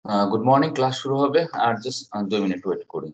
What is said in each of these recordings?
Good morning, class শুরু হবে আর just 2 minute wait করি।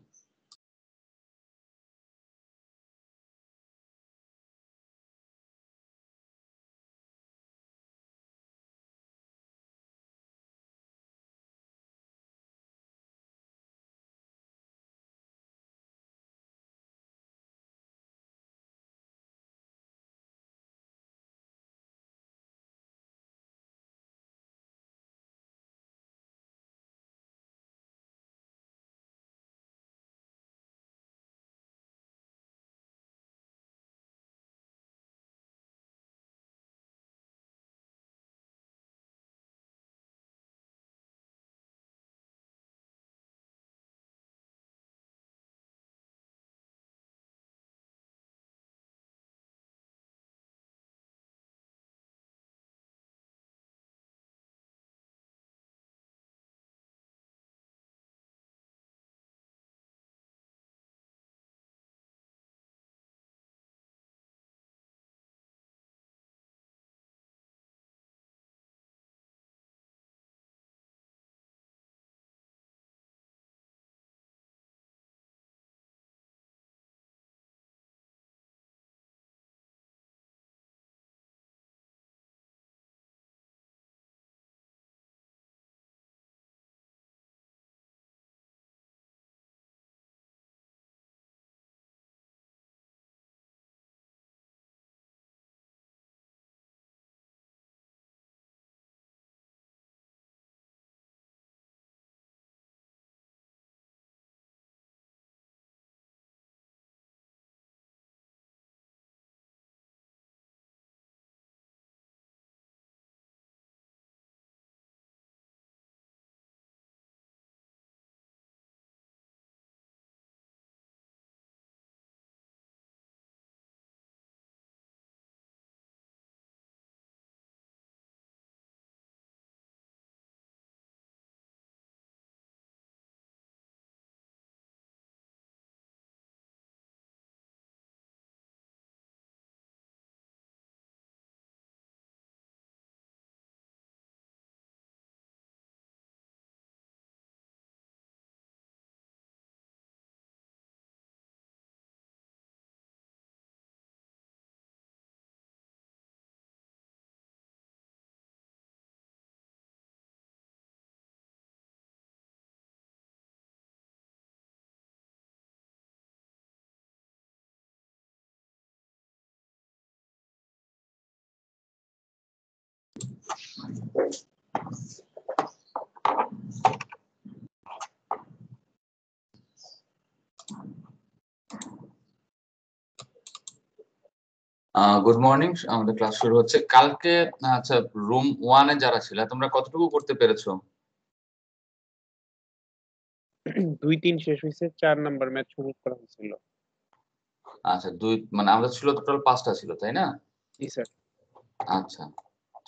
গুড মর্নিং, আমাদের ক্লাস শুরু হচ্ছে। কালকে আচ্ছা, রুম 1-এ যারা ছিল তোমরা কতটুকু করতে পেরেছো? 2-3 শেষ হয়েছে, 4 নাম্বার ম্যাচ শুরু করা হয়েছিল। আচ্ছা, মানে আমাদের ছিল টোটাল 5টা ছিল, তাই না? জি স্যার। আচ্ছা,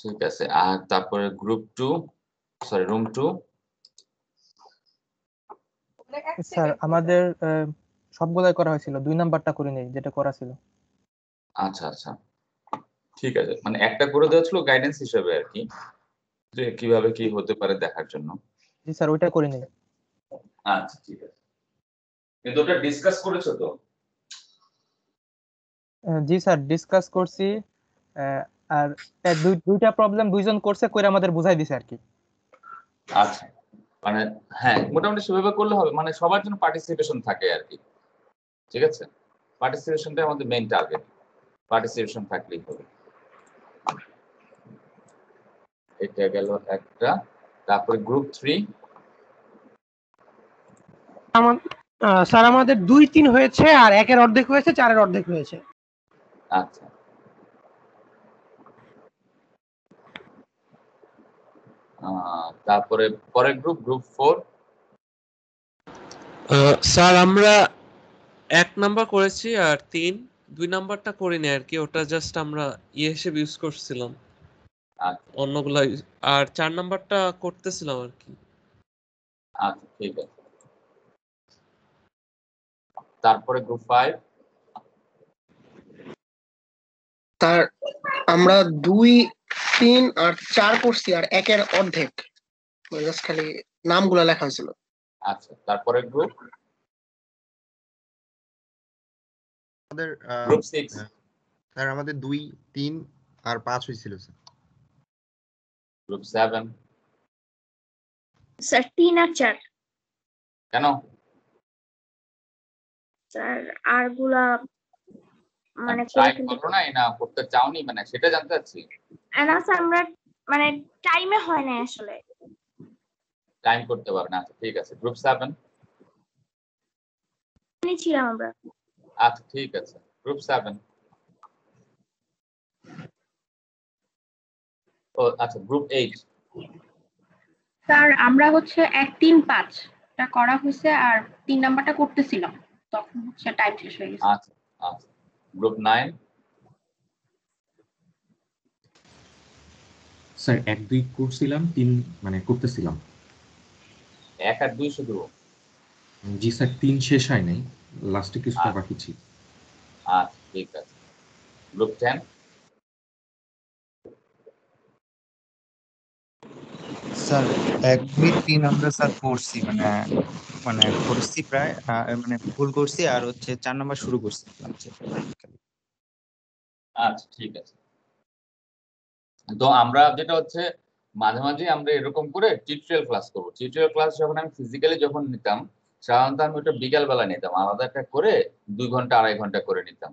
ঠিক আছে। আর তারপরে গ্রুপ 2, সরি রুম 2। স্যার আমাদের সবগুলাই করা হয়েছিল, 2 নাম্বারটা করে নেই যেটা করা ছিল। আচ্ছা আচ্ছা, ঠিক আছে। মানে একটা করে দেওয়া ছিল গাইডেন্স হিসেবে আর কি, যে কিভাবে কি হতে পারে দেখার জন্য। জি স্যার, ওইটা করে নেই। আচ্ছা, ঠিক আছে। কিন্তু ওটা ডিসকাস করেছো তো? জি স্যার, ডিসকাস করছি। আর দুইটা প্রবলেম দুইজন করছে, কইরা আমাদের বুঝাই দিছে আর কি। আচ্ছা, মানে হ্যাঁ, মোটামুটি সেভাবে করলে হবে, মানে সবার জন্য পার্টিসিপেশন থাকে আর কি। ঠিক আছে, পার্টিসিপেশনটা আমাদের মেইন টার্গেট, পার্টিসিপেশন থাকলেই হবে। এটা গেল একটা। তারপরে গ্রুপ 3। স্যার আমাদের 2-3 হয়েছে, আর 1-এর অর্ধেক হয়েছে, 4-এর অর্ধেক হয়েছে। আচ্ছা, তারপরে পরের গ্রুপ 4। স্যার আমরা 1 নাম্বার করেছি আর 2 নাম্বারটা করিনি আর কি, ওটা জাস্ট আমরা হিসেবে ইউজ করছিলাম আচ্ছা অন্যগুলা, আর 4 নাম্বারটা করতেছিলাম আর কি। আচ্ছা, ঠিক আছে। তারপরে গ্রুপ 5। তার আমরা 2, 3 আর 4 করছি, আর 1-এর অর্ধেক, জাস্ট খালি নামগুলো লেখা হয়েছিল। আচ্ছা, তারপরে গ্রুপ আমাদের গ্রুপ 6 স্যার আমাদের 2, 3 আর 5 হয়েছিল স্যার। গ্রুপ 7 স্যার 3 আর 4 কেন? স্যার আর গুলা মানে ট্রাই করো নাই না করতে চাওনি, মানে সেটা জানতে চাচ্ছি। না স্যার আমরা মানে টাইমে হয় না আসলে। টাইম করতে পারবে না, আচ্ছা ঠিক আছে। গ্রুপ 7 ছিলাম আমরা। আচ্ছা ঠিক আছে। গ্রুপ 7 ও আচ্ছা। গ্রুপ 8 স্যার আমরা হচ্ছে 1, 3, 5 টা করা হয়েছে আর 3 নাম্বারটা করতেছিলাম, তখন হচ্ছে টাইম শেষ হয়ে গেছে। আচ্ছা আচ্ছা। গ্রুপ 9 স্যার 1, 2 করছিলাম, 3 মানে করতেছিলাম। 1 আর 2 শুধু? জি স্যার, 3 শেষ হয় নাই, লাস্টে কিছুটা বাকি ছিল। আচ্ছা ঠিক আছে। গ্রুপ 10 স্যার 1, 2, 3 আমরা স্যার করছি, মানে করছি প্রায়, মানে ভুল করছি আর হচ্ছে 4 নাম্বার শুরু করছি। আচ্ছা ঠিক আছে। তো আমরা যেটা হচ্ছে মাঝে মাঝে আমরা এরকম করে টিউটোরিয়াল ক্লাস করবো। টিউটোরিয়াল ক্লাস যখন আমি ফিজিক্যালি যখন নিতাম, সাধারণত আমি ওটা বিকাল বেলা নিতাম, আলাদা একটা করে 2 ঘন্টা 2.5 ঘন্টা করে নিতাম।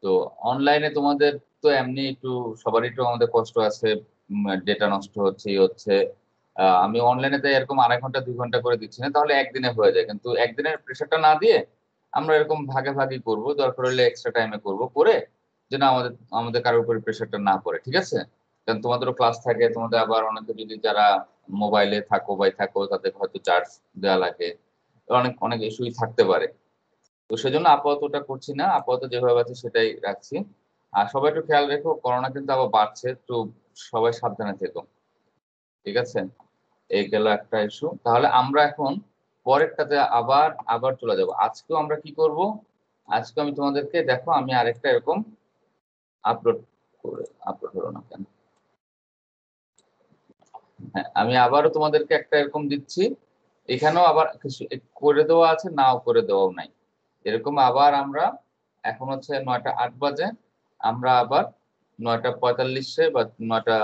তো অনলাইনে তোমাদের তো এমনি একটু সবারই একটু আমাদের কষ্ট আছে, ডেটা নষ্ট হচ্ছে হচ্ছে। আমি অনলাইনে তাই এরকম 2.5 ঘন্টা 2 ঘন্টা করে দিচ্ছি না, তাহলে একদিনে হয়ে যায়। কিন্তু একদিনের প্রেশারটা না দিয়ে আমরা এরকম ভাগে ভাগে করবো, দরকার হলে এক্সট্রা টাইমে করবো, করে যেন আমাদের আমাদের কারোর উপরে প্রেশারটা না পড়ে। ঠিক আছে? কারণ তোমাদেরও ক্লাস থাকে, তোমাদের আবার অনেকে যদি যারা মোবাইলে থাকো তাদের হয়তো চার্জ দেওয়া লাগে, অনেক অনেক ইস্যুই থাকতে পারে। তো সেজন্য আপাতত ওটা করছি না, আপাতত যেভাবে আছে সেটাই রাখছি। আর সবাই একটু খেয়াল রেখো, করোনা কিন্তু আবার বাড়ছে, তো সবাই সাবধানে থেকো। ঠিক আছে? এই গেল একটা ইস্যু। তাহলে আমরা এখন পরেরটাতে আবার আবার চলে যাব। আজকেও আমরা কি করব? আজকে আমি তোমাদেরকে দেখো, আমি আরেকটা এরকম আপলোড হলো না কেন? হ্যাঁ, আমি আবারও তোমাদেরকে একটা এরকম দিচ্ছি। এখানেও আবার কিছু করে দেওয়া আছে, নাও করে দেওয়াও নাই। এরকম আবার আমরা এখন হচ্ছে 9টা 8 বাজে, আমরা আবার 9টা 45-এ বা 9টা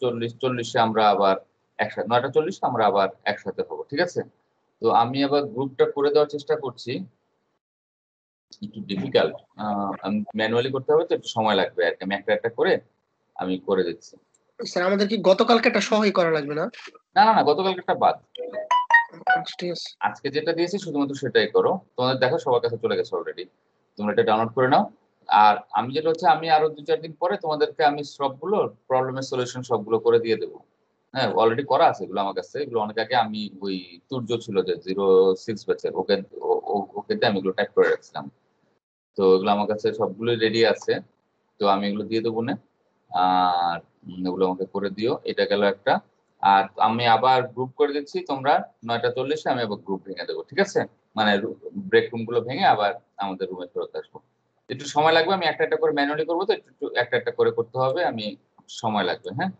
40-40-এ আমরা আবার একসাথে, 9টা 40-এ আমরা আবার একসাথে হবো। ঠিক আছে? তো আমি আবার গ্রুপটা করে দেওয়ার চেষ্টা করছি, একটু ডিফিকাল্ট, আমি ম্যানুয়ালি করতে হবে তো একটু সময় লাগবে আর কি। আমি একটা একটা করে আমি করে দিচ্ছি। স্যার আমাদের কি গতকালকে একটা সহই করা লাগবে না? না না না, গতকালটা বাদ। আচ্ছা, ঠিক আছে। আজকে যেটা দিয়েছি শুধুমাত্র সেটাই করো। তোমাদের দেখো সবার কাছে চলে গেছে অলরেডি, তোমরা এটা ডাউনলোড করে নাও। আর আমি যেটা হচ্ছে, আমি আরো 2-4 দিন পরে তোমাদেরকে আমি সবগুলো প্রবলেমের সলিউশন সবগুলো করে দিয়ে দেবো। হ্যাঁ, অলরেডি করা আছে এগুলো আমার কাছে। এগুলো অনেক আগে আমি ওই তুর্য ছিল যে 06 ব্যাচের, ওকে দিয়ে আমি এগুলো টাইপ করে রাখছিলাম। তো এগুলো আমার কাছে সবগুলোই রেডি আছে, তো আমি এগুলো দিয়ে দেবো না। আর এগুলো আমাকে করে দিও। এটা গেল একটা। আর আমি আবার গ্রুপ করে দিচ্ছি, তোমরা 9টা 40-এ আমি আবার গ্রুপ ভেঙে দেবো। ঠিক আছে? মানে ব্রেক রুম গুলো ভেঙে আবার আমাদের রুমে ফেরত আসবো। একটু সময় লাগবে, আমি একটা একটা করে ম্যানুয়ালি করবো, তো একটু একটা একটা করে করতে হবে, আমি সময় লাগবে। হ্যাঁ,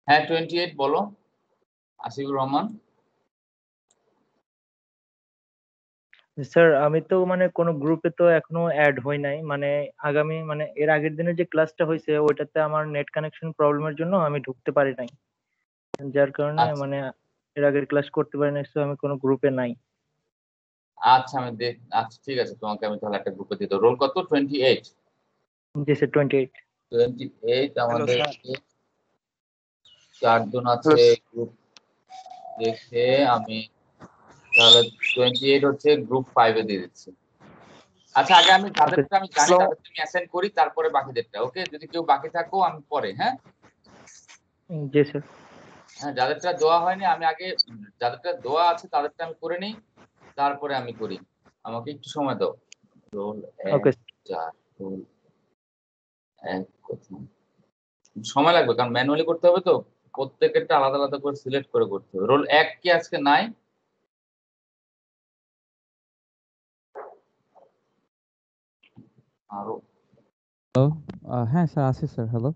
হ্যাঁ 28 বলো, আসিফুর রহমান। স্যার আমি তো মানে কোনো গ্রুপে তো এখনো অ্যাড হই নাই, মানে আগামী মানে এর আগের দিনে যে ক্লাসটা হয়েছে ওইটাতে আমার নেট কানেকশন প্রবলেমের জন্য আমি ঢুকতে পারি নাই, যার কারণে আচ্ছা মানে এর আগের ক্লাস করতে পারি নাই, so আমি কোনো গ্রুপে নাই। আচ্ছা, আচ্ছা ঠিক আছে, তোমাকে আমি তাহলে একটা গ্রুপে দিয়ে দেবো। রোল কত? 28। জি স্যার 28। 28 হ্যালো আমাদের স্যার। 4 জন আছে গ্রুপ দেখে, আমি তাহলে 28 হচ্ছে গ্রুপ 5 এ দিয়ে দিচ্ছি। আচ্ছা, আগে আমি যাদেরটা আমি জানি তাদেরকে আমি অ্যাসাইন করি, তারপরে বাকিদেরটা। ওকে? যদি কেউ বাকি থাকো আমি পরে। হ্যাঁ জি স্যার। হ্যাঁ, যাদেরটা দেওয়া হয়নি আমি আগে যাদেরটা দেওয়া আছে তাদেরটা আমি করে নিই, তারপরে আমি করি। আমাকে একটু সময় দাও। রোল ওকে 1 4 রোল 1 প্রথম। সময় লাগবে কারণ ম্যানুয়ালি করতে হবে তো, প্রত্যেকেরটা আলাদা আলাদা করে সিলেক্ট করে করতে হবে। রোল 1 কি আজকে নাই? আরো হ্যালো হ্যাঁ স্যার আছে স্যার হ্যালো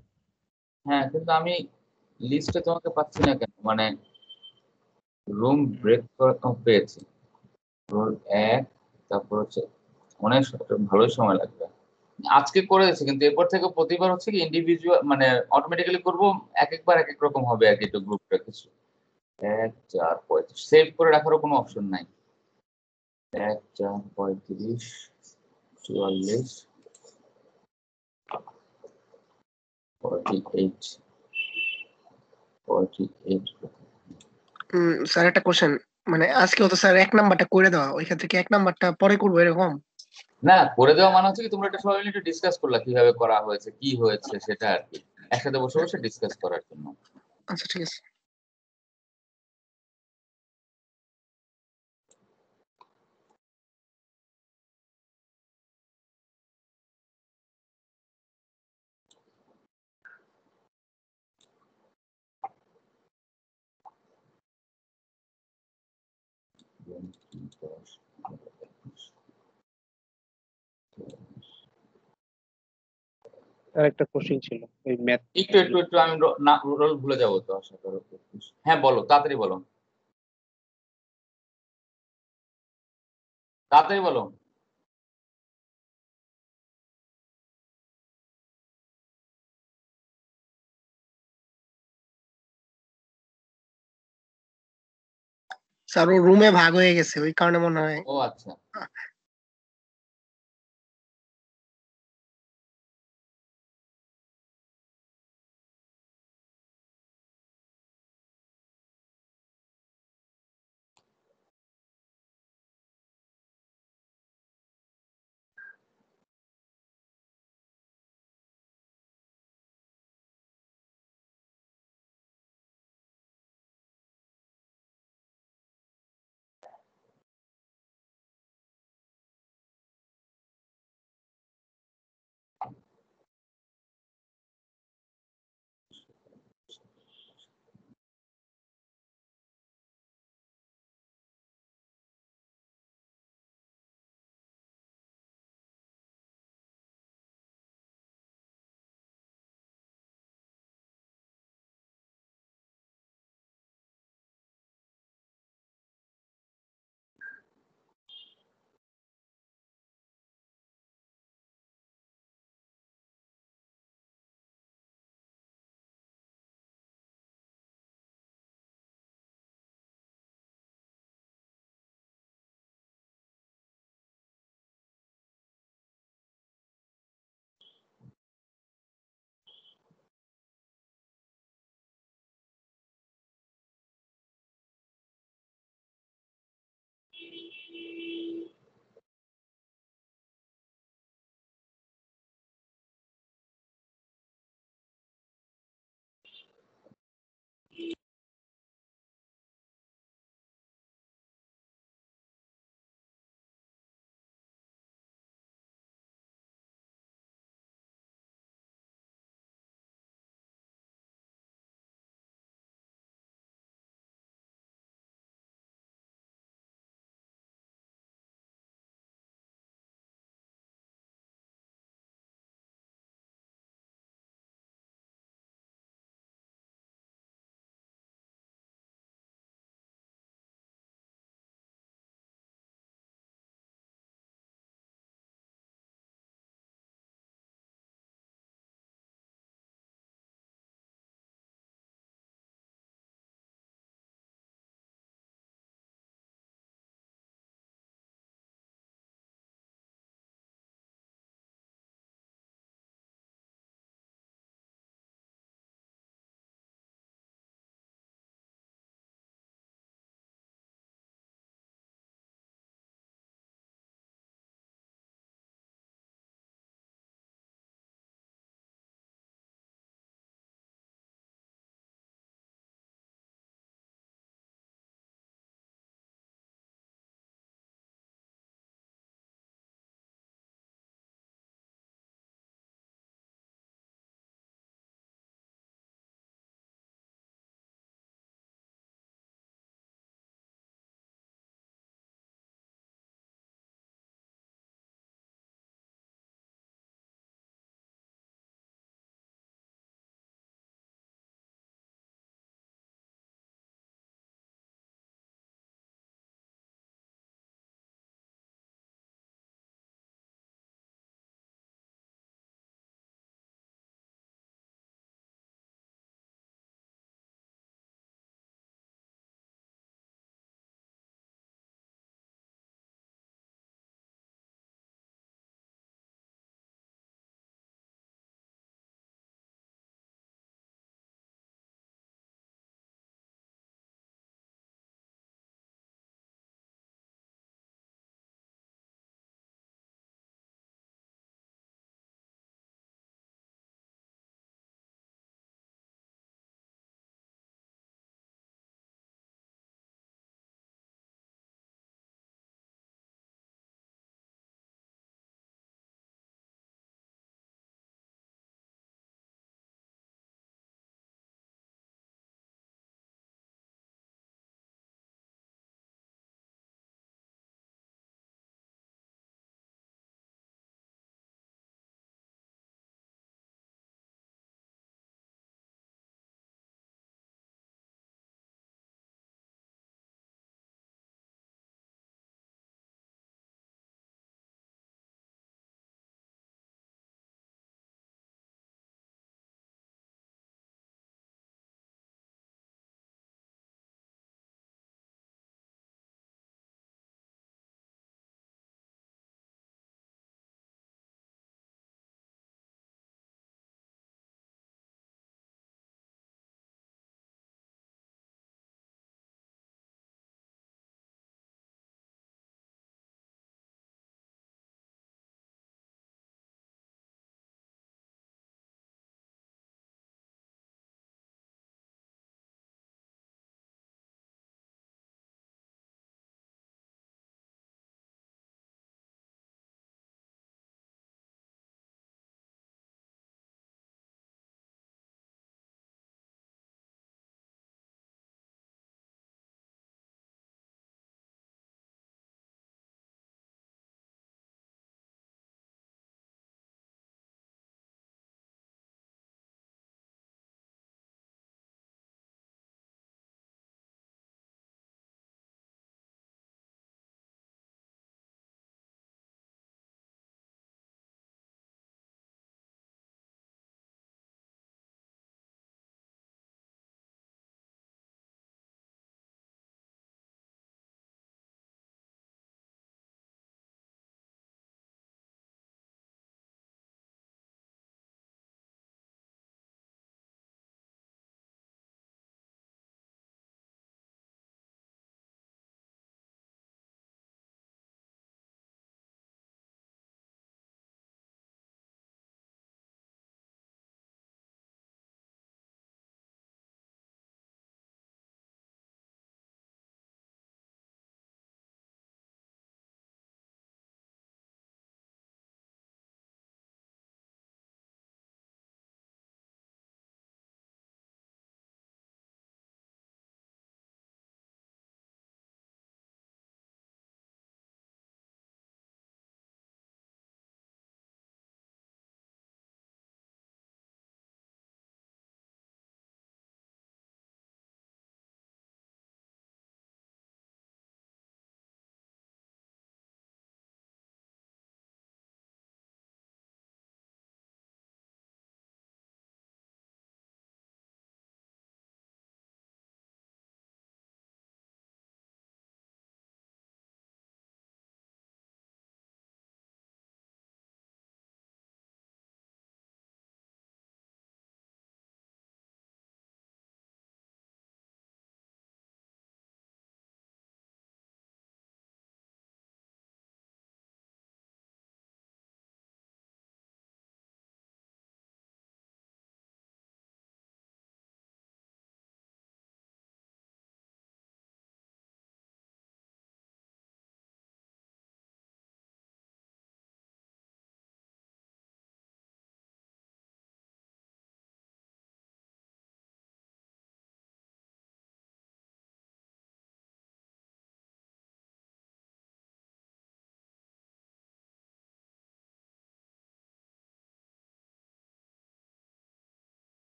হ্যাঁ, কিন্তু আমি লিস্টে তোমাকে পাচ্ছি না কেন? মানে রুম ব্রেক পেয়েছি। রোল 1 তারপর হচ্ছে অনেক ভালোই সময় লাগবে। আজকে করে দিচ্ছি কিন্তু এরপর থেকে প্রতিবার হচ্ছে কি ইন্ডিভিজুয়াল মানে অটোমেটিক্যালি করব, একেকবার একেক রকম হবে আর কি, একটু গ্রুপটা কিছু। 1 4 35 সেভ করে রাখারও কোনো অপশন নাই। 1 4 35 44 48 48 স্যার একটা কোশ্চেন, মানে আজকে তো স্যার 1 নাম্বারটা করে দেওয়া, ওই ক্ষেত্রে কি 1 নাম্বারটা পরে করবো এরকম? না, করে দেওয়া মানে হচ্ছে কি তোমরা একটা সবাই মিলে একটু ডিসকাস করলা কিভাবে করা হয়েছে, কি হয়েছে সেটা আর কি। একসাথে বসে বসে ডিসকাস করার জন্য। আচ্ছা ঠিক আছে। আর একটা কোশ্চেন ছিল ওই ম্যাথ। একটু আমি রোল ভুলে যাবো তো আশা করো। হ্যাঁ বলো, তাড়াতাড়ি বলো, তাড়াতাড়ি বলো। স্যার ও রুমে ভাগ হয়ে গেছে, ওই কারণে মনে হয়। ও আচ্ছা।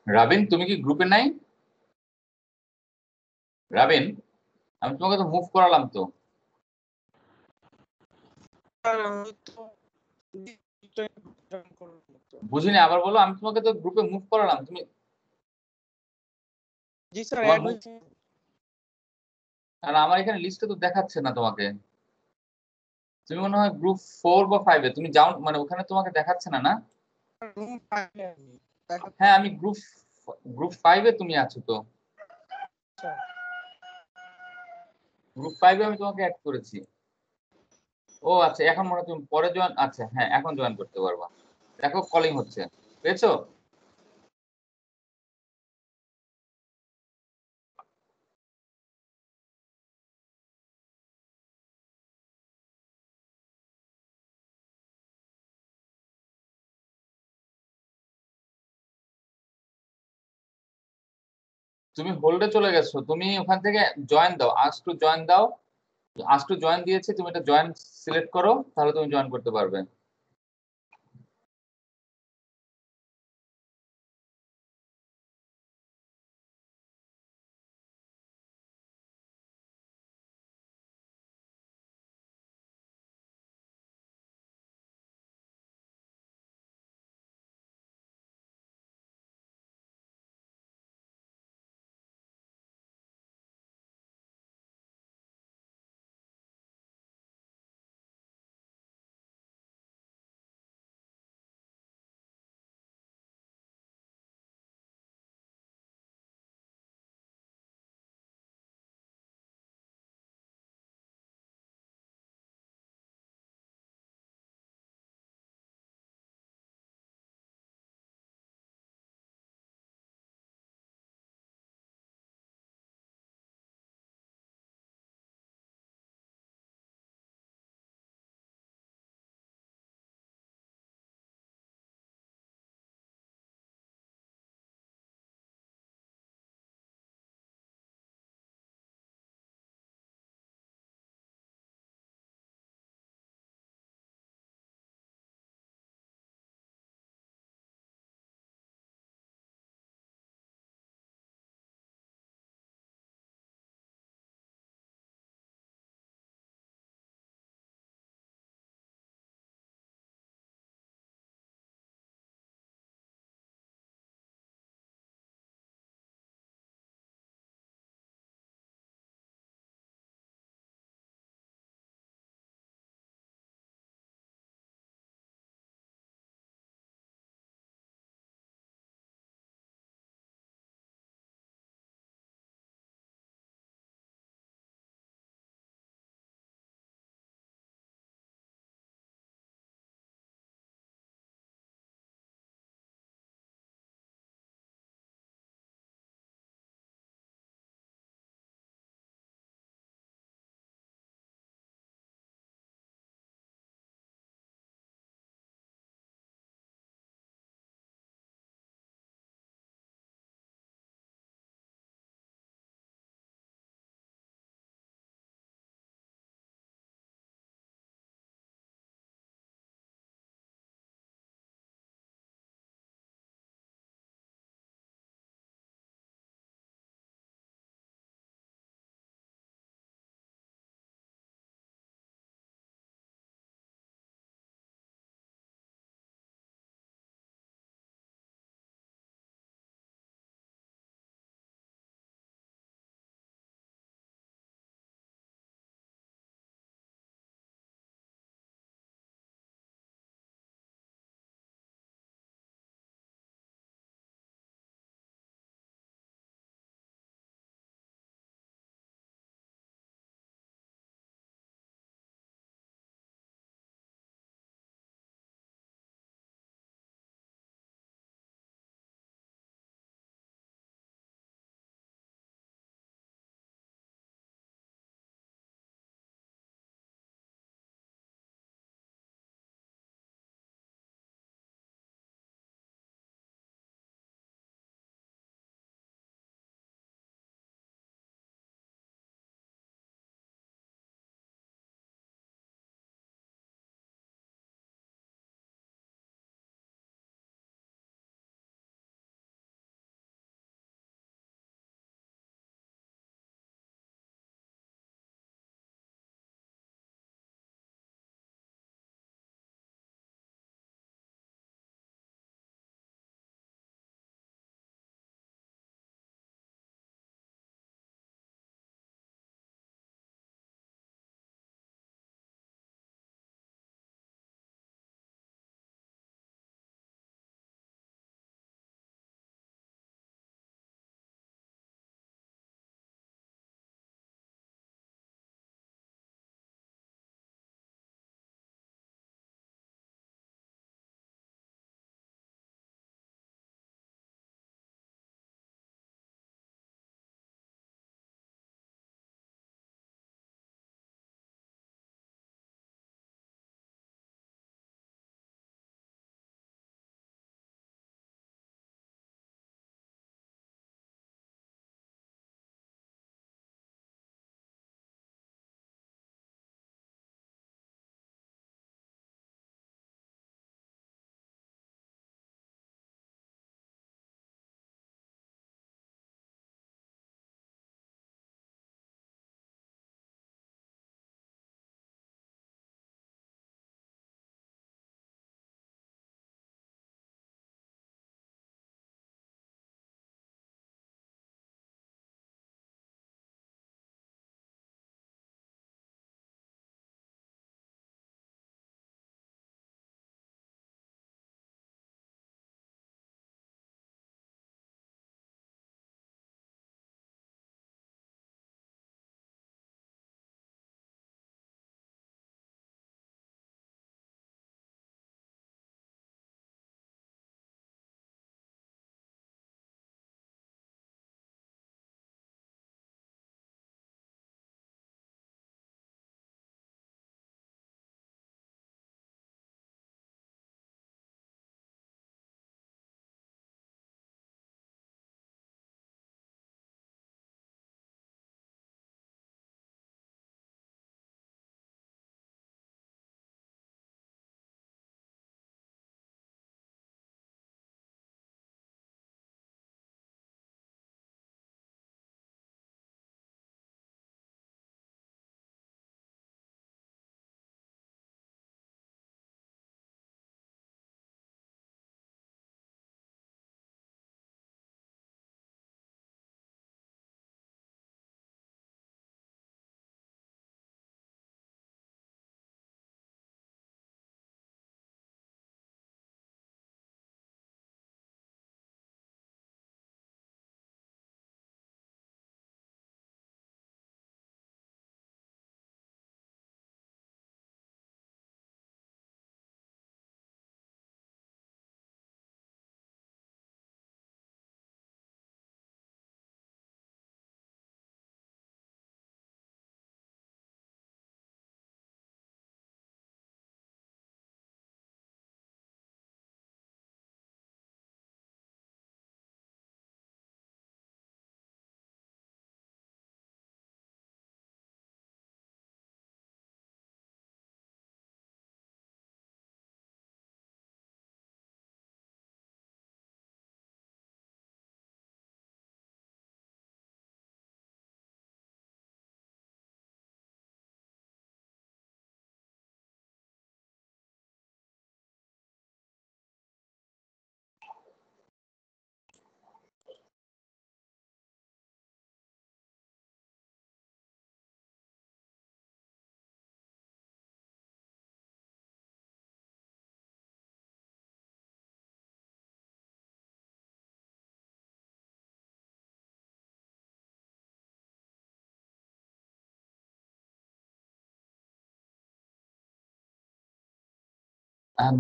রাবিন তুমি কি গ্রুপে নাই? রাবিন, আমি তোমাকে তো মুভ করালাম তো। বুঝিনি, আবার বলো। আমি তোমাকে তো গ্রুপে মুভ করালাম, তুমি জি স্যার তোমার অ্যাড মুভ, হয়েছে। আর আমার এখানে লিস্টে তো দেখাচ্ছে না তোমাকে। তুমি মনে হয় গ্রুপ 4 বা 5 এ তুমি যাও, মানে ওখানে তোমাকে দেখাচ্ছে না, না? রুম পাইনি আমি। হ্যাঁ, আমি গ্রুপ 5 এ তুমি আছো তো। গ্রুপ 5 এ আমি তোমাকে অ্যাড করেছি। ও আচ্ছা, এখন মনে হয় তুমি পরে জয়েন, আচ্ছা হ্যাঁ এখন জয়েন করতে পারবা। দেখো কলিং হচ্ছে, পেয়েছো? তুমি হোল্ডে চলে গেছো, তুমি ওখান থেকে জয়েন দাও, আস্ক টু জয়েন দাও। আস্ক টু জয়েন দিয়েছে, তুমি এটা জয়েন সিলেক্ট করো, তাহলে তুমি জয়েন করতে পারবে।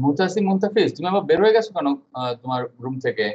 মুতাসিম মুনতাফিজ, তুমি আবার বের হয়ে গেছো কেন তোমার রুম থেকে?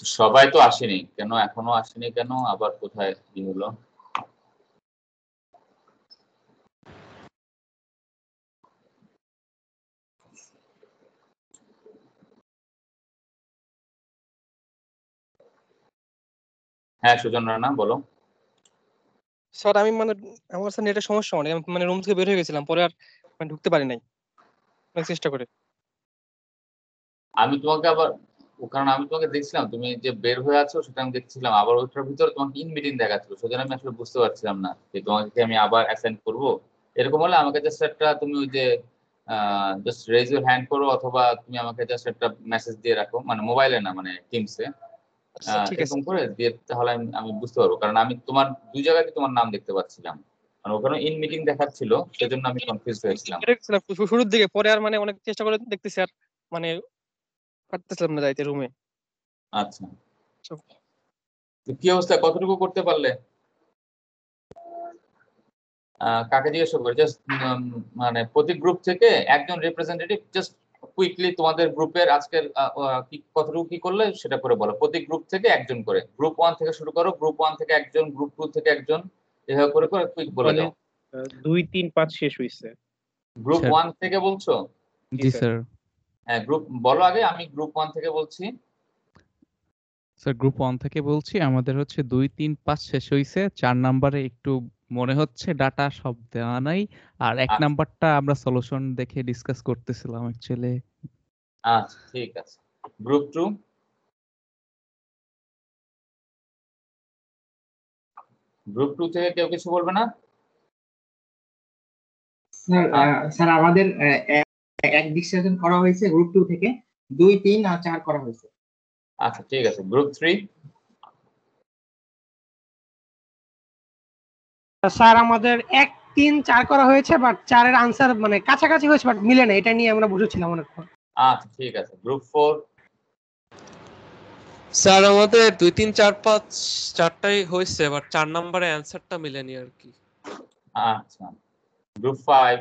সবাই তো আসেনি কেন, এখনো আসেনি কেন, আবার কোথায় কি হলো? হ্যাঁ সুজন রানা বলো। স্যার আমি মানে আমার স্যার নেটের সমস্যা অনেক, আমি মানে রুম থেকে বের হয়ে গেছিলাম, পরে আর মানে ঢুকতে পারি নাই অনেক চেষ্টা করে। আমি তোমাকে আবার কারণ আমি তোমাকে দেখছিলাম তুমি যে বের হয়ে আছো সেটা আমি দেখছিলাম, আবার ওইটার ভিতরে তোমাকে ইন মিটিং দেখাচ্ছিল, সেজন্য আমি আসলে বুঝতে পারছিলাম না যে তোমাকে কি আমি আবার অ্যাসাইন করব। এরকম হলে আমাকে জাস্ট একটা তুমি ওই যে জাস্ট রেজ ইউর হ্যান্ড করো, অথবা তুমি আমাকে জাস্ট একটা মেসেজ দিয়ে রাখো, মানে মোবাইলে না মানে টিমসে আচ্ছা ঠিক আছে। এরকম করে দিয়ে, তাহলে আমি বুঝতে পারবো, কারণ আমি তোমার দুই জায়গায় তোমার নাম দেখতে পাচ্ছিলাম, মানে ওখানে ইন মিটিং দেখাচ্ছিল, সেজন্য আমি কনফিউজ হয়েছিলাম। বের হয়ে গেছিলাম শুরুর দিকে, পরে আর মানে অনেক চেষ্টা করে দেখতেছি আর মানে পারতেছিলাম না যাইতে রুমে। আচ্ছা তো কি অবস্থা, কতটুকু করতে পারলে? কাকে জিজ্ঞেস করে জাস্ট মানে প্রতি গ্রুপ থেকে একজন রিপ্রেজেন্টেটিভ জাস্ট কুইকলি তোমাদের গ্রুপের আজকের কতটুকু কি করলে সেটা করে বলো। প্রতি গ্রুপ থেকে একজন করে, গ্রুপ 1 থেকে শুরু করো, গ্রুপ 1 থেকে একজন, গ্রুপ 2 থেকে একজন, এভাবে করে করে কুইক বলে দাও। 2 3 5 শেষ হইছে। গ্রুপ স্যার 1 থেকে বলছো? জি স্যার। হ্যাঁ গ্রুপ বলো আগে, আমি গ্রুপ 1 থেকে বলছি। স্যার গ্রুপ 1 থেকে বলছি, আমাদের হচ্ছে 2 3 5 শেষ হইছে। 4 নাম্বারে একটু মনে হচ্ছে ডাটা সব দেওয়া নাই, আর 1 আচ্ছা নাম্বারটা আমরা সলিউশন দেখে ডিসকাস করতেছিলাম অ্যাকচুয়ালি। আচ্ছা ঠিক আছে। গ্রুপ 2? গ্রুপ 2 থেকে কেউ কিছু বলবে না? স্যার আমাদের এক ডিসকাশন করা হয়েছে গ্রুপ 2 থেকে, 2 3 আর 4 করা হয়েছে। আচ্ছা ঠিক আছে। গ্রুপ 3? স্যার আমাদের 1 3 4 করা হয়েছে, বাট 4 এর আনসার মানে কাছাকাছি হয়েছে বাট মিলে না, এটা নিয়ে আমরা বুঝেছিলাম অনেকক্ষণ। আচ্ছা ঠিক আছে। গ্রুপ 4? স্যার আমাদের 2 3 4 5 চারটাই হয়েছে, বাট 4 নম্বরে অ্যানসারটা মিলেনি আর কি। আচ্ছা। গ্রুপ 5?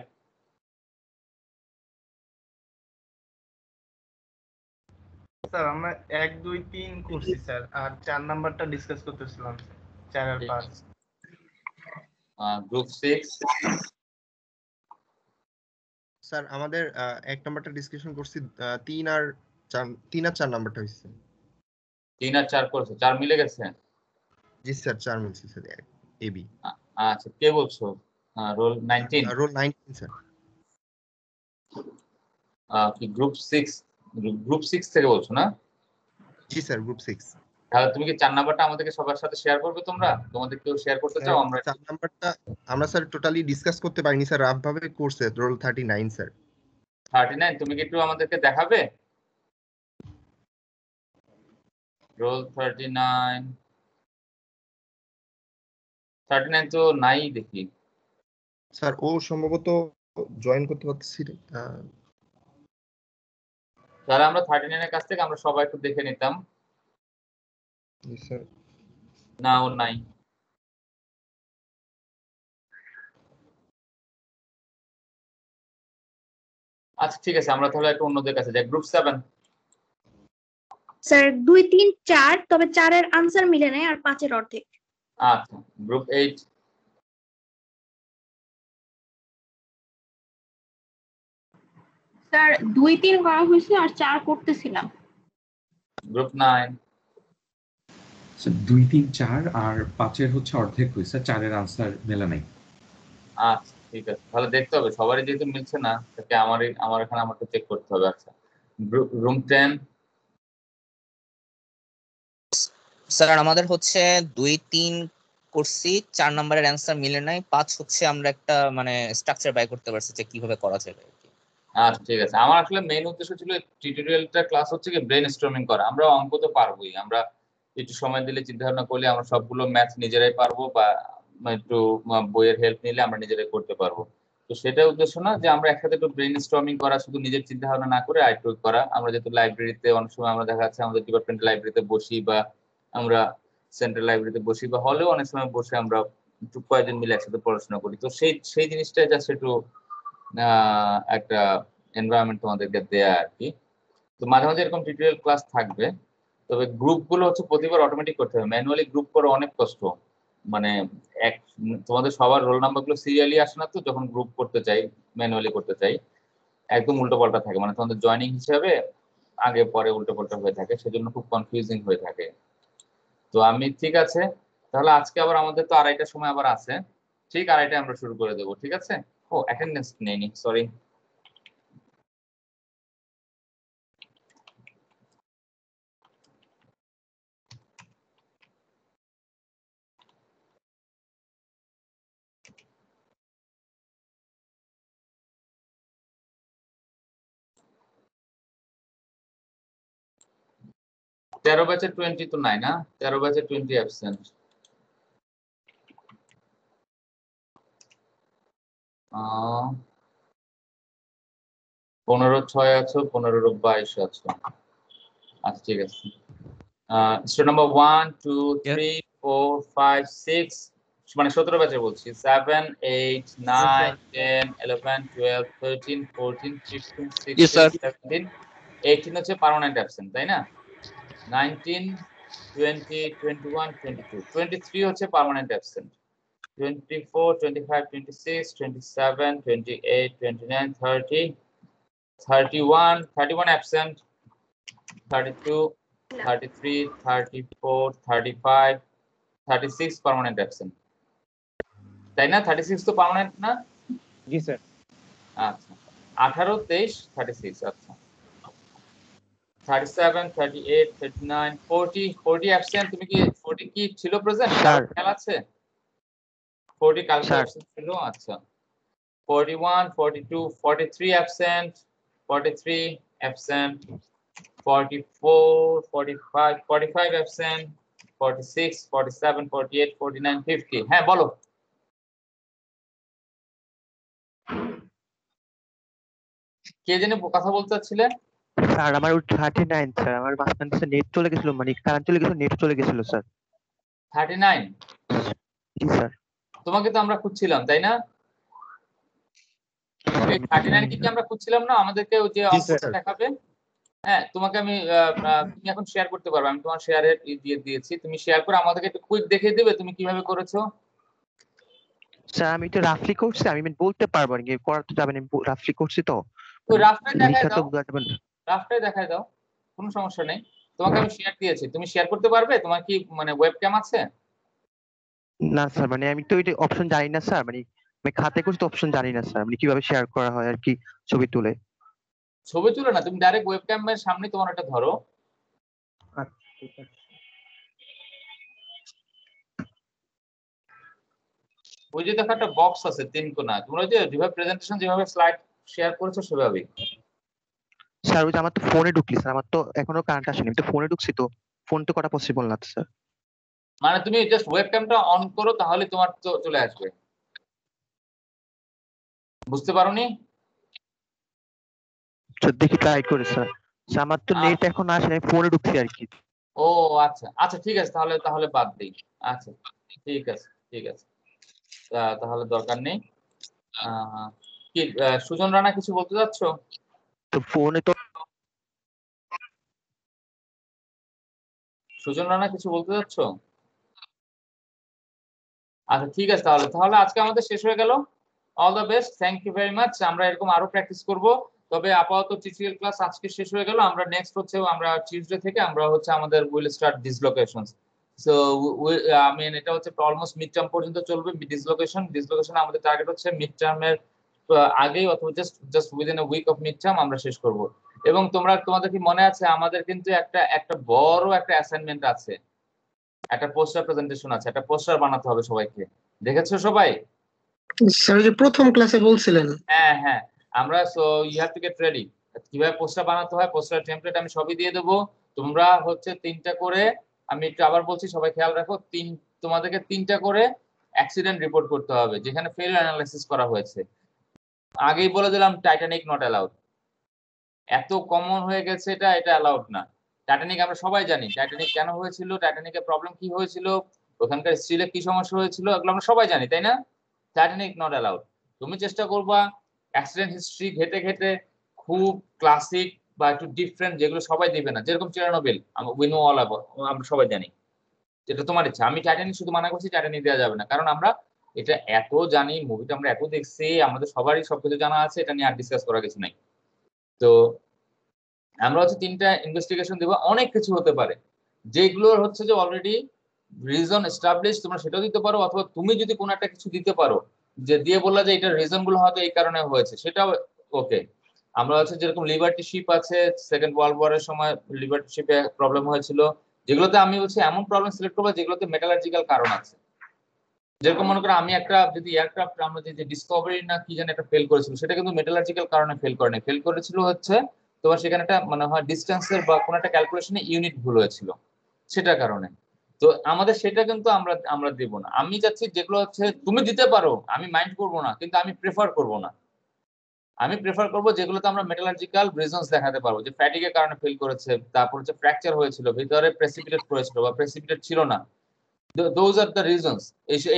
স্যার আমরা 1 2 3 করছি স্যার, আর 4 নাম্বারটা ডিসকাস করতেছিলাম 4 আর 5। গ্রুপ 6? স্যার আমাদের 1 নাম্বারটা ডিসকাশন করছি, 3 আর 4 নাম্বারটা হইছে। 3 আর 4 করেছে, 4 মিলে গেছে? জি স্যার 4 মিলছে স্যার, এবি। আচ্ছা কে বলছো? রোল 19? Roll 19 sir. কি গ্রুপ 6? গ্রুপ 6 থেকে বলছো না? জি স্যার গ্রুপ 6। তাহলে তুমি কি 4 নাম্বারটা আমাদেরকে সবার সাথে শেয়ার করবে? তোমরা তোমাদের কেউ শেয়ার করতে চাও? আমরা 4 নাম্বারটা আমরা স্যার টোটালি ডিসকাস করতে পারিনি স্যার, রাফ ভাবে করছে রোল 39 স্যার। 39 তুমি কি একটু আমাদেরকে দেখাবে? রোল 39 তো নাই দেখি স্যার। ও সম্ভবত জয়েন করতে পারতেছি। তাহলে আমরা 39 এর কাছ থেকে আমরা সবাই একটু দেখে নিতাম। জি স্যার। না ও নাই। আচ্ছা ঠিক আছে, আমরা তাহলে একটু অন্যদের কাছে যাই। গ্রুপ 7? স্যার 2 3 4, তবে 4 এর আনসার মিলে নাই আর 5 এর অর্ধেক। আচ্ছা। গ্রুপ 8? স্যার 2 3 করা হয়েছে আর 4 করতেছিলাম। গ্রুপ 9? স্যার 2 3 4 আর 5 এর হচ্ছে অর্ধেক হয়েছে, 4 এর আনসার মেলে নাই। আচ্ছা ঠিক আছে, তাহলে দেখতে হবে সবারই যেহেতু মিলছে না, তাকে আমার এখানে আমাকে চেক করতে হবে। আচ্ছা রুম 10? স্যার আমাদের হচ্ছে 2 3 করছি, 4 নাম্বারের অ্যান্সার মিলে নাই, 5 হচ্ছে আমরা একটা মানে স্ট্রাকচার বাই করতে পারছি যে কিভাবে করা যাবে। আচ্ছা ঠিক আছে। আমার আসলে মেইন উদ্দেশ্য ছিল টিউটোরিয়ালটা ক্লাস হচ্ছে কি ব্রেন স্টর্মিং করা। আমরা অঙ্ক তো পারবোই, আমরা একটু সময় দিলে চিন্তা ভাবনা করলে আমরা সবগুলো ম্যাথ নিজেরাই পারবো, বা একটু বইয়ের হেল্প নিলে আমরা নিজেরাই করতে পারবো। তো সেটাই উদ্দেশ্য না যে আমরা একসাথে একটু ব্রেন স্টর্মিং করা, শুধু নিজের চিন্তা ভাবনা না করে আইটু করা। আমরা যেহেতু লাইব্রেরিতে অনেক সময় আমরা দেখা যাচ্ছে আমাদের ডিপার্টমেন্ট লাইব্রেরিতে বসি, বা আমরা সেন্ট্রাল লাইব্রেরিতে বসি, বা হলেও অনেক সময় বসে আমরা একটু কয়েকজন মিলে একসাথে পড়াশোনা করি। তো সেই জিনিসটা জাস্ট একটু একটা এনভায়রনমেন্ট তোমাদেরকে দেয়া আর কি। তো মাঝে মাঝে এরকম টিউটোরিয়াল ক্লাস থাকবে। তবে গ্রুপগুলো হচ্ছে প্রতিবার অটোমেটিক করতে হবে, ম্যানুয়ালি গ্রুপ করা অনেক কষ্ট। মানে এক তোমাদের সবার রোল নাম্বারগুলো সিরিয়ালি আসে না তো, যখন গ্রুপ করতে চাই ম্যানুয়ালি করতে চাই একদম উল্টো পাল্টা থাকে, মানে তোমাদের জয়েনিং হিসাবে আগে পরে উল্টো পাল্টা হয়ে থাকে, সেজন্য খুব কনফিউজিং হয়ে থাকে। তো আমি ঠিক আছে, তাহলে আজকে আবার আমাদের তো 2:30টার সময় আবার আছে, ঠিক 2:30টায় আমরা শুরু করে দেবো, ঠিক আছে? ও অ্যাটেন্ডেন্স নেইনি, সরি। তেরো ব্যাচের 20 তো নাই না, 13 ব্যাচের 20 অ্যাবসেন্ট। 15-6 আছো, 15-22 আছো। আচ্ছা ঠিক আছে। স্টুডেন্ট নাম্বার 1 2 3 4 5 6, মানে 17 ব্যাচে বলছি, 7 8 9 10 11 12 13 14 15 16 17 18 হচ্ছে পার্মানেন্ট অ্যাবসেন্ট, তাই না? 19 20 21 22 23 হচ্ছে permanent absent. 24 25 26 27 28 29 30 31 absent, 32 33 34 35 36 permanent absent, তাই না? 36 তো পার্মানেন্ট না? জি স্যার। আচ্ছা 18 23 36, আচ্ছা 37 38 39 40 অ্যাবসেন্ট। তুমি কি 40 কি ছিল প্রেজেন্ট? খেয়াল আছে 40 কালকে অ্যাবসেন্ট ছিল, আচ্ছা 41 42 43 অ্যাবসেন্ট, 43 অ্যাবসেন্ট, 44 45 45 অ্যাবসেন্ট, 46 47 48 49 50। হ্যাঁ বলো। কে জানি কথা বলতে চাচ্ছিলে? স্যার আমার 39 স্যার, আমার মাঝখান থেকে নেট চলে গেছিল, মানে কারেন্ট চলে গেছিল, নেট চলে গেছিল স্যার। 39? জি স্যার। তোমাকে তো আমরা খুঁজছিলাম, তাই না? এই 39 কি আমরা খুঁজছিলাম না? আমাদেরকে ওই যে অঙ্কটা দেখাবে। হ্যাঁ তোমাকে আমি তুমি এখন শেয়ার করতে পারবে, আমি তোমার শেয়ারের দিয়ে দিয়েছি, তুমি শেয়ার করে আমাদেরকে একটু কুইক দেখিয়ে দেবে তুমি কিভাবে করেছো। স্যার আমি তো রাফলি করছি, আমি বলতে পারবো না, করা তো যাবে না, রাফলি করছি তো। ওই রাফটাই দেখায় লিখা তো দাও, রাফটাই দেখায় দাও, কোনো সমস্যা নেই। তোমাকে আমি শেয়ার দিয়েছি, তুমি শেয়ার করতে পারবে? তোমার কি মানে ওয়েবক্যাম আছে? না স্যার, মানে আমি তো এটা অপশন জানি না স্যার, মানে আমি খাতে করছি তো অপশন জানি না স্যার, মানে কিভাবে শেয়ার করা হয় আর কি, ছবি তুলে। ছবি তুলে না, তুমি ডাইরেক্ট ওয়েবক্যামের সামনে তোমার এটা ধরো। আচ্ছা ঠিক আছে। ওই যে দেখো একটা বক্স আছে 3 কোণা, তোমরা যে যেভাবে প্রেজেন্টেশন যেভাবে স্লাইড শেয়ার করেছো সেভাবেই। স্যার ওই যে আমার তো ফোনে ঢুকলি স্যার, আমার তো এখনো কারেন্ট আসেনি, আমি তো ফোনে ঢুকছি, তো ফোন তো করা পসিবল না স্যার। মানে তুমি জাস্ট ওয়েবক্যামটা অন করো, তাহলে তোমার তো চলে আসবে। বুঝতে পারোনি? দেখি ট্রাই করে স্যার। আমার তো নেট এখন আসে না, ফোনে ঢুকছি আর কি। ও আচ্ছা আচ্ছা ঠিক আছে, তাহলে তাহলে বাদ দেই। আচ্ছা ঠিক আছে ঠিক আছে, তাহলে দরকার নেই। কি সুজন রানা কিছু বলতে যাচ্ছ? তো ফোনে তো সুজন রানা কিছু বলতে যাচ্ছ? আচ্ছা ঠিক আছে, তাহলে তাহলে আজকে আমাদের শেষ হয়ে গেল। All the best, thank you very much. আমরা এরকম আরো প্র্যাকটিস করব, তবে আপাতত টিউটোরিয়াল ক্লাস আজকে শেষ হয়ে গেল। আমরা নেক্সট হচ্ছে আমরা টিউসডে থেকে আমরা হচ্ছে আমাদের will start dislocations. So I mean এটা হচ্ছে অলমোস্ট মিড টার্ম পর্যন্ত চলবে ডিসলোকেশন আমাদের টার্গেট হচ্ছে মিড টার্মের আগেই অথবা just within a week of mid term আমরা শেষ করব। এবং তোমাদের কি মনে আছে আমাদের কিন্তু একটা বড় একটা অ্যাসাইনমেন্ট আছে, একটা পোস্টার প্রেজেন্টেশন আছে, একটা পোস্টার বানাতে হবে সবাইকে। দেখেছো সবাই? স্যার যে প্রথম ক্লাসে বলছিলেন। হ্যাঁ হ্যাঁ, আমরা so you have to get ready. কিভাবে পোস্টার বানাতে হয়, পোস্টার টেমপ্লেট আমি সবই দিয়ে দেবো। তোমরা হচ্ছে 3টা করে, আমি একটু আবার বলছি সবাই খেয়াল রাখো, তোমাদেরকে 3টা করে অ্যাক্সিডেন্ট রিপোর্ট করতে হবে যেখানে ফেলিওর অ্যানালাইসিস করা হয়েছে। আগেই বলে দিলাম টাইটানিক নট অ্যালাউড, এত কমন হয়ে গেছে, এটা অ্যালাউড না। টাইটানিক আমরা সবাই জানি টাইটানিক কেন হয়েছিল, টাইটানিকের প্রবলেম কি হয়েছিল, ওখানকার স্টিলে কি সমস্যা হয়েছিল, এগুলো আমরা সবাই জানি, তাই না? Titanic not allowed. তুমি চেষ্টা করবা অ্যাক্সিডেন্ট হিস্ট্রি ঘেটে ঘেটে খুব ক্লাসিক বা একটু ডিফারেন্ট যেগুলো সবাই দিবে না, যেরকম Chernobyl we know all about, আমরা সবাই জানি, যেটা তোমার ইচ্ছা। আমি টাইটানিক শুধু মানা করছি, টাইটানিক দেওয়া যাবে না, কারণ আমরা এটা এত জানি, মুভিটা আমরা এত দেখছি, আমাদের সবারই সবকিছু জানা আছে, এটা নিয়ে আর ডিসকাস করার কিছু নাই। তো আমরা হচ্ছে 3টা ইনভেস্টিগেশন দেবো, অনেক কিছু হতে পারে যেগুলো হচ্ছে যে অলরেডি রিজন এস্টাবলিশ, তোমরা সেটাও দিতে পারো, অথবা তুমি যদি কোনো একটা কিছু দিতে পারো যে দিয়ে বললা যে এটার রিজন গুলো হয়তো এই কারণে হয়েছে, সেটাও ওকে। আমরা হচ্ছে যেরকম লিবার্টি শিপ আছে, সেকেন্ড ওয়ার্ল্ড ওয়ারের সময় লিবার্টি শিপে প্রবলেম হয়েছিল, যেগুলোতে আমি হচ্ছে এমন প্রবলেম সিলেক্ট করবো যেগুলোতে মেটালার্জিক্যাল কারণ আছে। যেরকম মনে করো আমি একটা যদি এয়ারক্রাফট আমরা যে ডিসকভারি না কি জানি একটা ফেল করেছিল, সেটা কিন্তু মেটালার্জিক্যাল কারণে ফেল করেনি, ফেল করেছিল হচ্ছে তোমার সেখানে একটা মানে হয় ডিস্টেন্সের বা কোনো একটা ক্যালকুলেশনে ইউনিট ভুল হয়েছিল, সেটার কারণে। তো আমাদের সেটা কিন্তু আমরা দেব না। আমি চাচ্ছি যেগুলো হচ্ছে তুমি দিতে পারো, আমি মাইন্ড করবো না, কিন্তু আমি প্রেফার করবো না। আমি প্রেফার করবো যেগুলোতে আমরা মেটালার্জিক্যাল রিজনস দেখাতে পারবো, যে ফ্যাটিকের কারণে ফেল করেছে, তারপর হচ্ছে ফ্র্যাকচার হয়েছিল, ভিতরে প্রেসিপিটেট করেছিল বা প্রেসিপিটেট ছিল না, those are the reasons,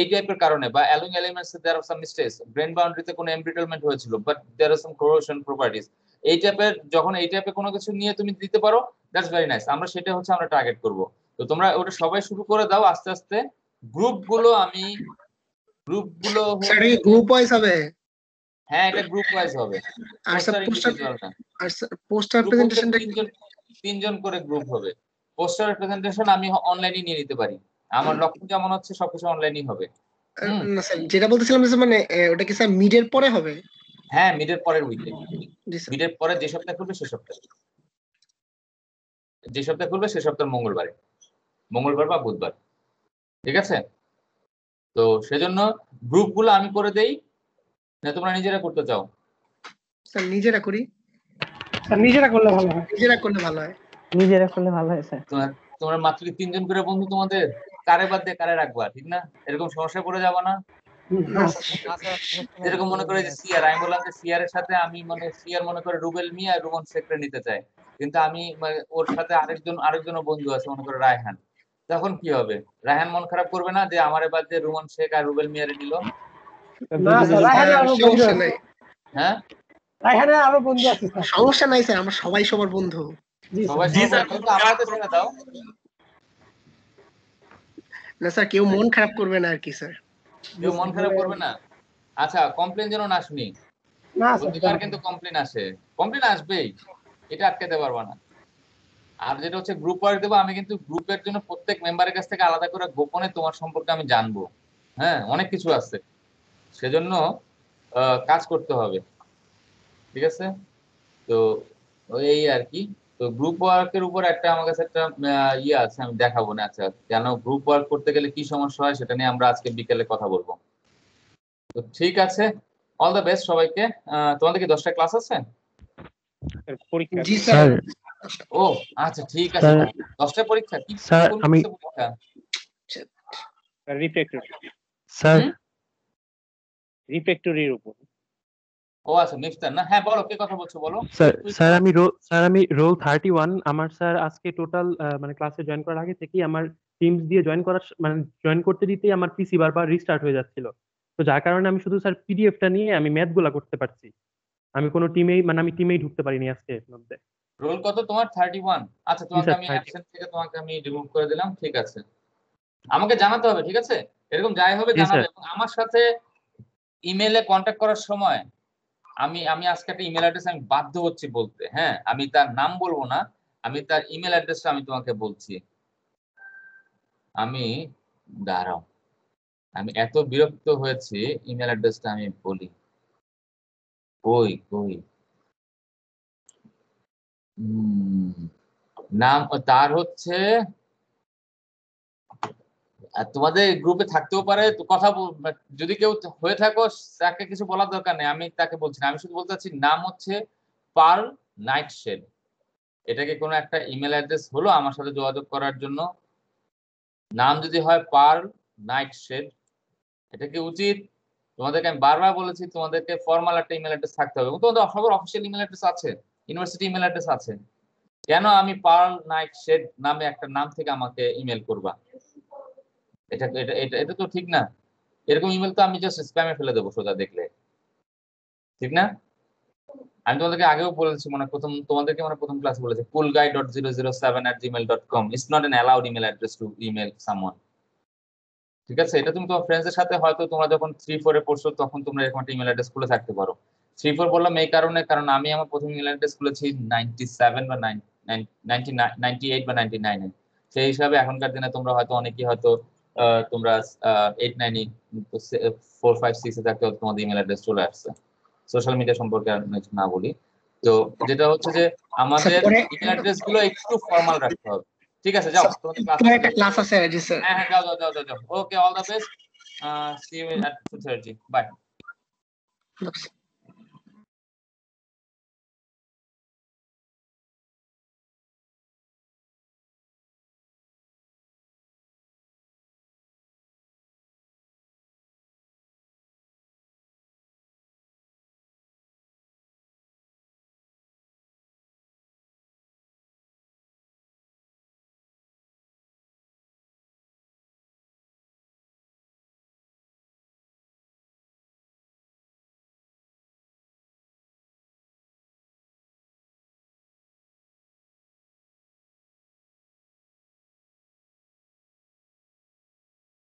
এই টাইপের কারণে। বা alloying elements there are some mistakes, grain বাউন্ডারিতে কোনো এমব্রিটলমেন্ট হয়েছিল, but there are some corrosion properties, এই টাইপের যখন এই টাইপের কোনো কিছু নিয়ে তুমি দিতে পারো, দ্যাটস ভেরি নাইস। আমরা সেটা হচ্ছে আমরা টার্গেট করব। তো তোমরা ওটা সবাই শুরু করে দাও আস্তে আস্তে। গ্রুপগুলো স্যার এই গ্রুপ ওয়াইজ হবে? হ্যাঁ, এটা গ্রুপ ওয়াইজ হবে, আর স্যার পোস্টার প্রেজেন্টেশনটা 3জন করে গ্রুপ হবে। পোস্টার প্রেজেন্টেশন আমি অনলাইনে নিয়ে নিতে পারি, আমার লক্ষ্য যেমন হচ্ছে সবকিছু অনলাইনেই হবে। না স্যার, যেটা বলতেছিলাম যে মানে ওটা কি স্যার মিডের পরে হবে? হ্যাঁ, মিডের পরের উইকে, মিডের পরে যে সপ্তাহে খুলবে সে সপ্তাহে, যে সপ্তাহে খুলবে সে সপ্তাহের মঙ্গলবার বা বুধবার, ঠিক আছে? তো সেজন্য গ্রুপগুলো আমি করে দেই না তোমরা নিজেরা করতে চাও? স্যার নিজেরা করি। স্যার নিজেরা করলে ভালো হয়। নিজেরা করলে ভালো হয়। নিজেরা করলে ভালো হয় স্যার। তোমরা মাত্র 3জন করে বন্ধু, তোমাদের কারে বাদ দিয়ে কারে রাখবা, ঠিক না? এরকম সমস্যায় পড়ে যাবা না? এরকম মনে করে যে সিআর, আমি বললাম যে সিআর এর সাথে আমি সিআর মনে করে রুবেল মিয়া আর রুমন শেখরে নিতে চাই, কিন্তু আমি ওর সাথে আরেকজনও বন্ধু আছে মনে করে রায়হান, তখন কি হবে? রায়হান মন খারাপ করবে না যে আমারে বাদ দিয়ে রুমন শেখ আর রুবেল মিয়ারে নিল? না স্যার, রায়হানের আরো বন্ধু আছে। হ্যাঁ, রায়হানের আরো বন্ধু আছে স্যার। সমস্যা নাই স্যার, আমরা সবাই সবার বন্ধু। সবাই কিন্তু আমাদের ছেড়ে দাও না স্যার, কেউ মন খারাপ করবে না আর কি স্যার। কেউ মন খারাপ করবে না? আচ্ছা, কমপ্লেন যেন না শুনি। না প্রতিবার কিন্তু কমপ্লেন আসে, কমপ্লেন আসবেই, এটা আটকাতে পারবা না। আর যেটা হচ্ছে গ্রুপ ওয়ার্ক দেবো, আমি কিন্তু গ্রুপের জন্য প্রত্যেক মেম্বারের কাছ থেকে আলাদা করে গোপনে তোমার সম্পর্কে আমি জানবো। হ্যাঁ, অনেক কিছু আছে, সেজন্য কাজ করতে হবে, ঠিক আছে? তো এই আর কি। তো গ্রুপ ওয়ার্কের উপর একটা আমার কাছে একটা ইয়ে আছে, আমি দেখাবো না। আচ্ছা, কেন গ্রুপ ওয়ার্ক করতে গেলে কি সমস্যা হয় সেটা নিয়ে আমরা আজকে বিকেলে কথা বলবো। তো ঠিক আছে, অল দ্য বেস্ট সবাইকে। তোমাদের কি 10টা ক্লাস আছে? জি স্যার। ও আচ্ছা, ঠিক আছে। 10টা পরীক্ষা? কি স্যার আমি পরীক্ষা? স্যার রিফ্যাক্টরির উপর। ও আচ্ছা, মিফতার না? হ্যাঁ বলো, কে কথা বলছো বলো। স্যার আমি রোল 31। আমার স্যার আজকে টোটাল মানে ক্লাসে জয়েন করার আগে থেকেই আমার টিমস দিয়ে জয়েন করতে দিতেই আমার পিসি বারবার রিস্টার্ট হয়ে যাচ্ছিল। তো যার কারণে আমি শুধু স্যার পিডিএফটা নিয়ে আমি ম্যাথ গুলা করতে পারছি। আমি কোনো টিমেই ঢুকতে পারিনি আজকের মধ্যে। রোল কত তোমার? 31। আচ্ছা, তোমাকে আমি 30 অ্যাবসেন্ট থেকে তোমাকে আমি রিমুভ করে দিলাম, ঠিক আছে? আমাকে জানাতে হবে, ঠিক আছে? এরকম যাই হবে জানাবে। এবং আমার সাথে ইমেইলে কন্ট্যাক্ট করার সময় আমি আজকে একটা ইমেল অ্যাড্রেস আমি বাধ্য হচ্ছি বলতে। হ্যাঁ, আমি তার নাম বলবো না, আমি তার ইমেল অ্যাড্রেসটা আমি তোমাকে বলছি। আমি দাঁড়াও, আমি এত বিরক্ত হয়েছি, ইমেল অ্যাড্রেসটা আমি বলি। কই নাম তার হচ্ছে, তোমাদের গ্রুপে থাকতেও পারে, তো কথা যদি কেউ হয়ে থাকো তাকে কিছু বলার দরকার নেই, আমি তাকে বলছি না। আমি শুধু বলতে চাচ্ছি নাম হচ্ছে পার্ল নাইটশেড। এটা কি কোনো একটা ইমেল অ্যাড্রেস হলো আমার সাথে যোগাযোগ করার জন্য? নাম যদি হয় পার্ল নাইটশেড, এটা কি উচিত? তোমাদেরকে আমি বারবার বলেছি তোমাদেরকে ফর্মাল একটা ইমেল অ্যাড্রেস থাকতে হবে, এবং তোমাদের সবার অফিসিয়াল ইমেল অ্যাড্রেস আছে, ইউনিভার্সিটি ইমেল অ্যাড্রেস আছে। কেন আমি পার্ল নাইটশেড নামে একটা নাম থেকে আমাকে ইমেল করবা? এটা এটা এটা এটা তো ঠিক না। এরকম ইমেল তো আমি জাস্ট স্প্যামে ফেলে দেবো সোজা দেখলে, ঠিক না? আমি তোমাদেরকে আগেও বলেছি, তোমাদেরকে প্রথম ক্লাসে বলেছি coolguy.007@gmail.com it's not an allowed email address to email someone. ঠিক আছে, এটা তুমি তোমার ফ্রেন্ডসদের সাথে হয়তো তোমরা যখন 3-4 এ পড়ছো তখন তোমরা এরকম একটা ইমেল অ্যাড্রেস খুলে থাকতে পারো। 3-4 বললাম এই কারণে, কারণ আমি আমার প্রথম ইমেল অ্যাড্রেস খুলেছি 97 বা 98 বা 99 এ। সেই হিসাবে এখনকার দিনে তোমরা হয়তো অনেকেই হয়তো তোমরা 8-9 4-5-6 এ থাকতে তোমাদের ইমেল অ্যাড্রেস চলে আসছে। সোশ্যাল মিডিয়া সম্পর্কে না বলি, তো যেটা হচ্ছে যে আমাদের ইমেল অ্যাড্রেস গুলো একটু ফর্মাল রাখতে হবে। ঠিক আছে, যাও তোমাদের ক্লাস আছে। জি স্যার। হ্যাঁ যাও। Okay, all the best, see you at 2:30, by.